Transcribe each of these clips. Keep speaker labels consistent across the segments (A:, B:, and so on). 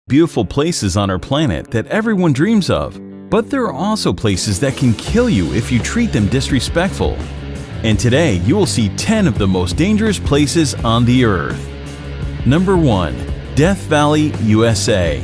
A: Beautiful places on our planet that everyone dreams of, but there are also places that can kill you if you treat them disrespectful. And today you will see 10 of the most dangerous places on the earth. Number 1. Death Valley, USA.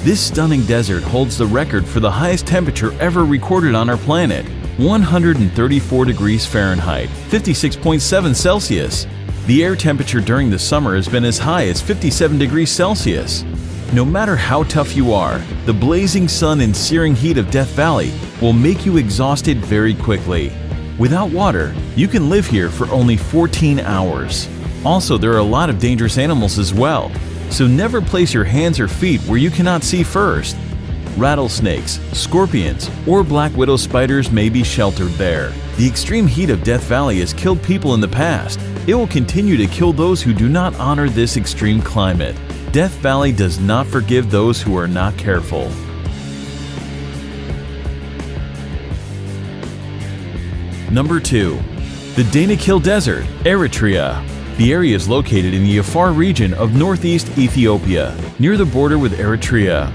A: This stunning desert holds the record for the highest temperature ever recorded on our planet, 134 degrees Fahrenheit, 56.7 Celsius. The air temperature during the summer has been as high as 57 degrees Celsius. No matter how tough you are, the blazing sun and searing heat of Death Valley will make you exhausted very quickly. Without water, you can live here for only 14 hours. Also, there are a lot of dangerous animals as well, so never place your hands or feet where you cannot see first. Rattlesnakes, scorpions, or black widow spiders may be sheltered there. The extreme heat of Death Valley has killed people in the past. It will continue to kill those who do not honor this extreme climate. Death Valley does not forgive those who are not careful. Number 2. The Danakil Desert, Eritrea. The area is located in the Afar region of northeast Ethiopia, near the border with Eritrea.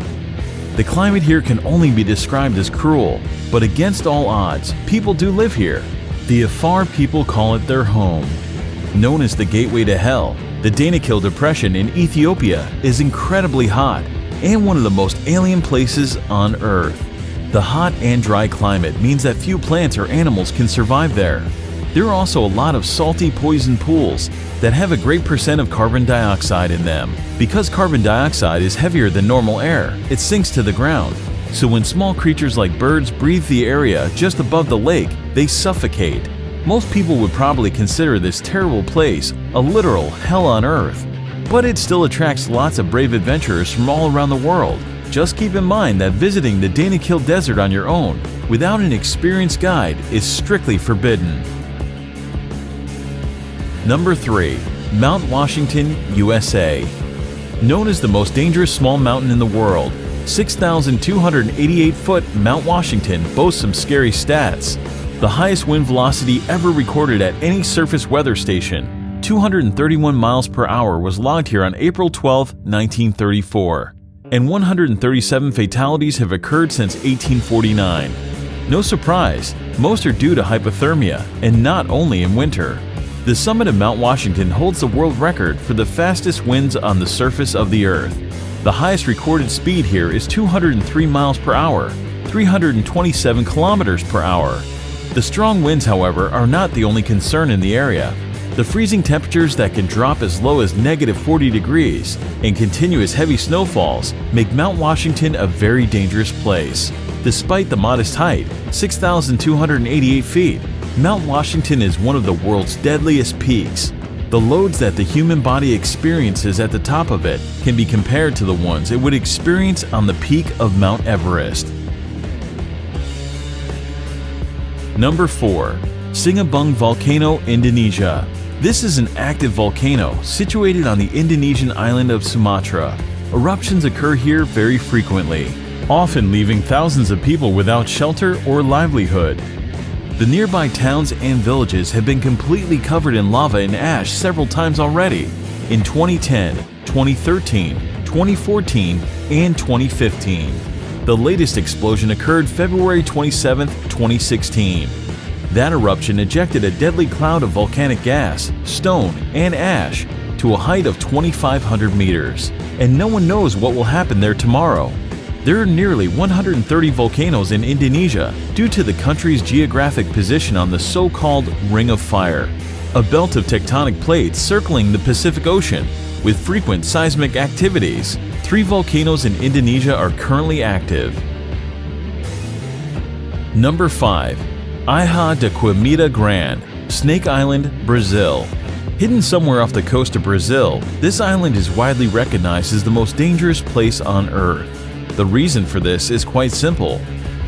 A: The climate here can only be described as cruel, but against all odds, people do live here. The Afar people call it their home. Known as the gateway to hell, the Danakil Depression in Ethiopia is incredibly hot and one of the most alien places on Earth. The hot and dry climate means that few plants or animals can survive there. There are also a lot of salty poison pools that have a great percent of carbon dioxide in them. Because carbon dioxide is heavier than normal air, it sinks to the ground. So when small creatures like birds breathe the area just above the lake, they suffocate. Most people would probably consider this terrible place a literal hell on earth. But it still attracts lots of brave adventurers from all around the world. Just keep in mind that visiting the Danakil Desert on your own, without an experienced guide, is strictly forbidden. Number 3. Mount Washington, USA. Known as the most dangerous small mountain in the world, 6,288-foot Mount Washington boasts some scary stats. The highest wind velocity ever recorded at any surface weather station, 231 miles per hour, was logged here on April 12, 1934. And 137 fatalities have occurred since 1849. No surprise, most are due to hypothermia, and not only in winter. The summit of Mount Washington holds the world record for the fastest winds on the surface of the Earth. The highest recorded speed here is 203 miles per hour, 327 kilometers per hour. The strong winds, however, are not the only concern in the area. The freezing temperatures that can drop as low as -40 degrees and continuous heavy snowfalls make Mount Washington a very dangerous place. Despite the modest height, 6,288 feet, Mount Washington is one of the world's deadliest peaks. The loads that the human body experiences at the top of it can be compared to the ones it would experience on the peak of Mount Everest. Number 4. Sinabung Volcano, Indonesia. This is an active volcano situated on the Indonesian island of Sumatra. Eruptions occur here very frequently, often leaving thousands of people without shelter or livelihood. The nearby towns and villages have been completely covered in lava and ash several times already, in 2010, 2013, 2014, and 2015. The latest explosion occurred February 27, 2016. That eruption ejected a deadly cloud of volcanic gas, stone, and ash to a height of 2,500 meters, and no one knows what will happen there tomorrow. There are nearly 130 volcanoes in Indonesia due to the country's geographic position on the so-called Ring of Fire, a belt of tectonic plates circling the Pacific Ocean with frequent seismic activities. 3 volcanoes in Indonesia are currently active. Number 5. Ilha de Quimita Grande, Snake Island, Brazil. Hidden somewhere off the coast of Brazil, this island is widely recognized as the most dangerous place on Earth. The reason for this is quite simple.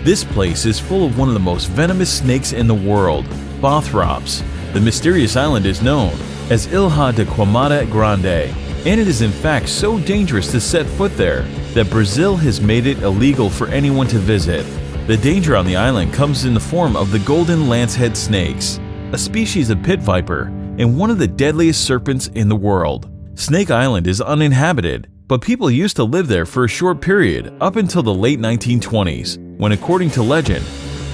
A: This place is full of one of the most venomous snakes in the world, Bothrops. The mysterious island is known as Ilha de Quimita Grande, and it is in fact so dangerous to set foot there that Brazil has made it illegal for anyone to visit. The danger on the island comes in the form of the golden lancehead snakes, a species of pit viper and one of the deadliest serpents in the world. Snake Island is uninhabited, but people used to live there for a short period up until the late 1920s, when, according to legend,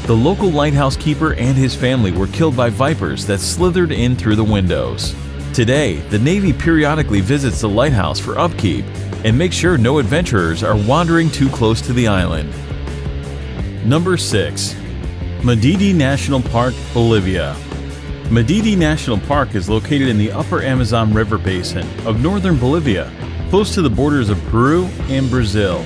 A: the local lighthouse keeper and his family were killed by vipers that slithered in through the windows. Today, the Navy periodically visits the lighthouse for upkeep and makes sure no adventurers are wandering too close to the island. Number 6. Madidi National Park, Bolivia. Madidi National Park is located in the upper Amazon River basin of northern Bolivia, close to the borders of Peru and Brazil.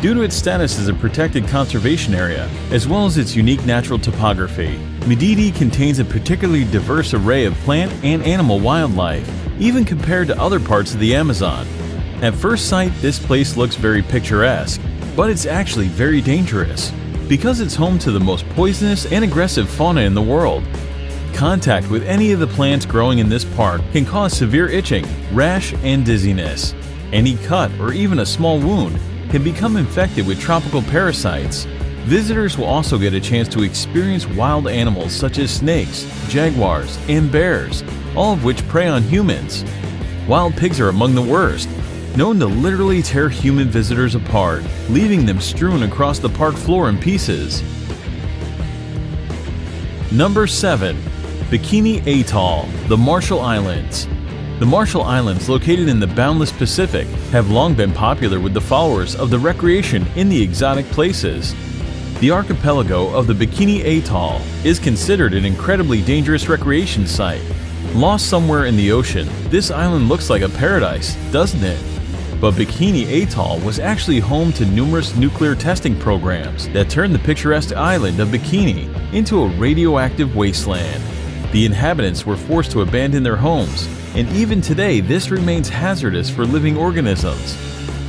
A: Due to its status as a protected conservation area, as well as its unique natural topography, Madidi contains a particularly diverse array of plant and animal wildlife, even compared to other parts of the Amazon. At first sight, this place looks very picturesque, but it's actually very dangerous, because it's home to the most poisonous and aggressive fauna in the world. Contact with any of the plants growing in this park can cause severe itching, rash, and dizziness. Any cut or even a small wound can become infected with tropical parasites. Visitors will also get a chance to experience wild animals such as snakes, jaguars, and bears, all of which prey on humans. Wild pigs are among the worst, known to literally tear human visitors apart, leaving them strewn across the park floor in pieces. Number 7. Bikini Atoll, the Marshall Islands. The Marshall Islands, located in the boundless Pacific, have long been popular with the followers of the recreation in the exotic places. The archipelago of the Bikini Atoll is considered an incredibly dangerous recreation site. Lost somewhere in the ocean, this island looks like a paradise, doesn't it? But Bikini Atoll was actually home to numerous nuclear testing programs that turned the picturesque island of Bikini into a radioactive wasteland. The inhabitants were forced to abandon their homes, and even today this remains hazardous for living organisms.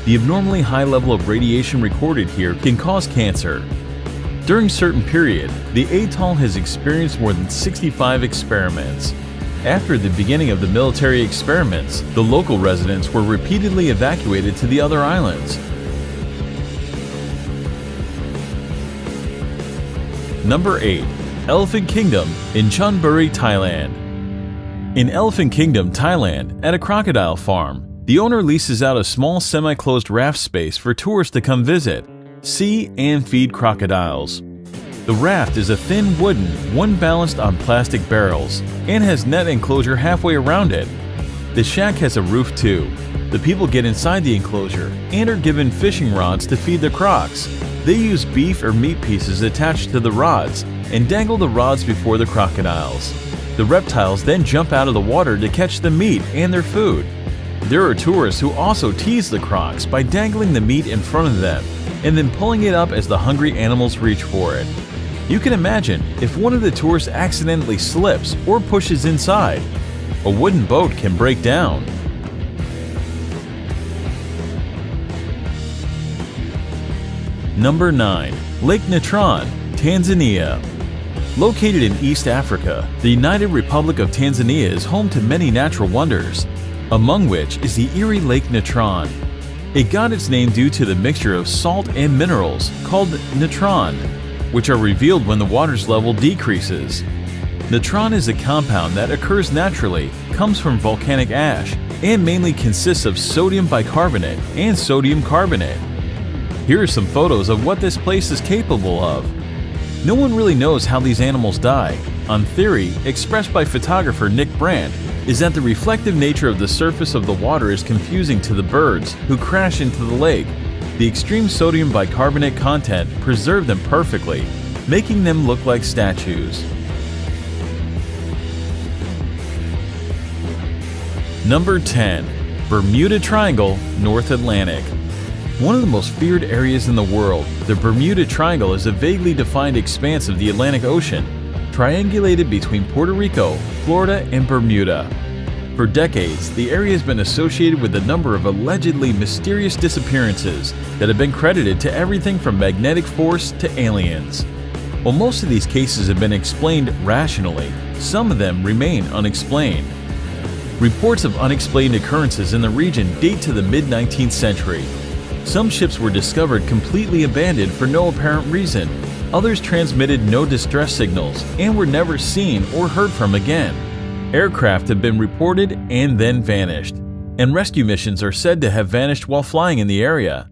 A: The abnormally high level of radiation recorded here can cause cancer. During a certain period, the atoll has experienced more than 65 experiments. After the beginning of the military experiments, the local residents were repeatedly evacuated to the other islands. Number 8. Elephant Kingdom in Chonburi, Thailand. In Elephant Kingdom, Thailand, at a crocodile farm, the owner leases out a small semi-closed raft space for tourists to come visit, see, and feed crocodiles. The raft is a thin wooden one balanced on plastic barrels and has net enclosure halfway around it. The shack has a roof too. The people get inside the enclosure and are given fishing rods to feed the crocs. They use beef or meat pieces attached to the rods and dangle the rods before the crocodiles. The reptiles then jump out of the water to catch the meat and their food. There are tourists who also tease the crocs by dangling the meat in front of them and then pulling it up as the hungry animals reach for it. You can imagine if one of the tourists accidentally slips or pushes inside. A wooden boat can break down. Number 9. Lake Natron, Tanzania. Located in East Africa, the United Republic of Tanzania is home to many natural wonders, among which is the eerie Lake Natron. It got its name due to the mixture of salt and minerals called natron, which are revealed when the water's level decreases. Natron is a compound that occurs naturally, comes from volcanic ash, and mainly consists of sodium bicarbonate and sodium carbonate. Here are some photos of what this place is capable of. No one really knows how these animals die. On theory, expressed by photographer Nick Brandt, is that the reflective nature of the surface of the water is confusing to the birds who crash into the lake. The extreme sodium bicarbonate content preserved them perfectly, making them look like statues. Number 10. Bermuda Triangle, North Atlantic. One of the most feared areas in the world, the Bermuda Triangle is a vaguely defined expanse of the Atlantic Ocean, triangulated between Puerto Rico, Florida, and Bermuda. For decades, the area has been associated with a number of allegedly mysterious disappearances that have been credited to everything from magnetic force to aliens. While most of these cases have been explained rationally, some of them remain unexplained. Reports of unexplained occurrences in the region date to the mid-19th century. Some ships were discovered completely abandoned for no apparent reason. Others transmitted no distress signals and were never seen or heard from again. Aircraft have been reported and then vanished. and rescue missions are said to have vanished while flying in the area.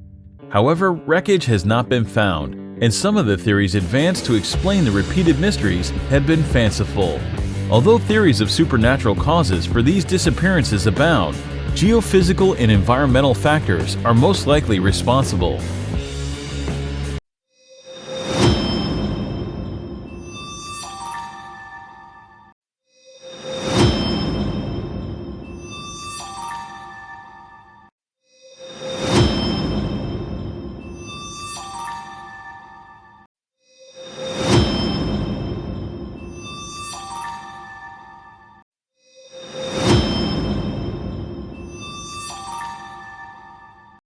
A: However, wreckage has not been found, and some of the theories advanced to explain the repeated mysteries have been fanciful. Although theories of supernatural causes for these disappearances abound, geophysical and environmental factors are most likely responsible.